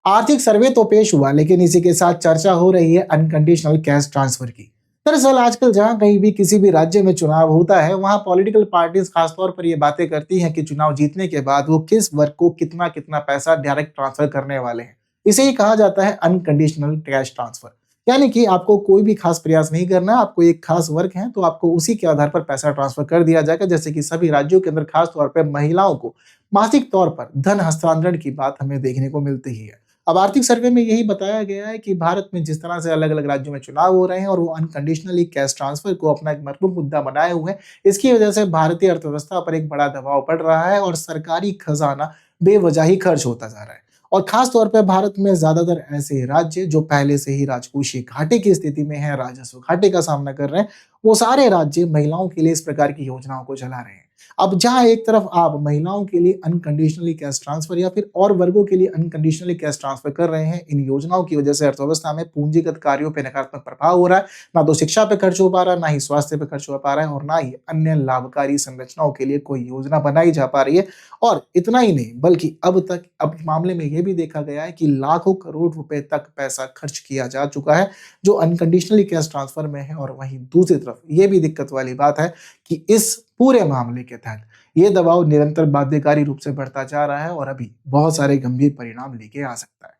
आर्थिक सर्वे तो पेश हुआ, लेकिन इसी के साथ चर्चा हो रही है अनकंडीशनल कैश ट्रांसफर की। दरअसल आजकल जहां कहीं भी किसी भी राज्य में चुनाव होता है, वहां पॉलिटिकल पार्टीज खासतौर पर ये बातें करती हैं कि चुनाव जीतने के बाद वो किस वर्ग को कितना कितना पैसा डायरेक्ट ट्रांसफर करने वाले हैं। इसे ही कहा जाता है अनकंडीशनल कैश ट्रांसफर। यानी कि आपको कोई भी खास प्रयास नहीं करना, आपको एक खास वर्ग है तो आपको उसी के आधार पर पैसा ट्रांसफर कर दिया जाएगा। जैसे कि सभी राज्यों के अंदर खास तौर पर महिलाओं को मासिक तौर पर धन हस्तांतरण की बात हमें देखने को मिलती ही है। अब आर्थिक सर्वे में यही बताया गया है कि भारत में जिस तरह से अलग-अलग राज्यों में चुनाव हो रहे हैं और वो अनकंडीशनली कैश ट्रांसफर को अपना एक महत्वपूर्ण मुद्दा बनाए हुए हैं, इसकी वजह से भारतीय अर्थव्यवस्था पर एक बड़ा दबाव पड़ रहा है और सरकारी खजाना बेवजह ही खर्च होता जा रहा है। और खास तौर पे भारत में ज्यादातर ऐसे राज्य जो पहले से ही राजकोषीय घाटे की स्थिति में हैं, राजस्व घाटे का सामना कर रहे हैं, वो सारे राज्य महिलाओं के लिए इस प्रकार की योजनाओं को चला रहे हैं। अब जहाँ एक तरफ आप महिलाओं के लिए अनकंडीशनली कैश ट्रांसफर या फिर और वर्गों के लिए अनकंडीशनली कैश ट्रांसफर कर रहे हैं, इन योजनाओं की वजह से अर्थव्यवस्था में पूंजीगत कार्यों पे नकारात्मक प्रभाव हो रहा है। ना तो शिक्षा पे खर्च हो पा रहा है, ना ही स्वास्थ्य पे खर्च हो पा रहा है और ना ही अन्य लाभकारी संरचनाओं के लिए कोई योजना बनाई जा पा रही है। और इतना ही नहीं, बल्कि अब मामले में ये भी देखा गया है कि लाखों करोड़ रुपए तक पैसा खर्च किया जा चुका है, जो अनकंडीशनली कैश ट्रांसफर में है। और वहीं दूसरी तरफ ये भी दिक्कत वाली बात है कि इस पूरे मामले के तहत ये दबाव निरंतर बाध्यकारी रूप से बढ़ता जा रहा है और अभी बहुत सारे गंभीर परिणाम लेके आ सकता है।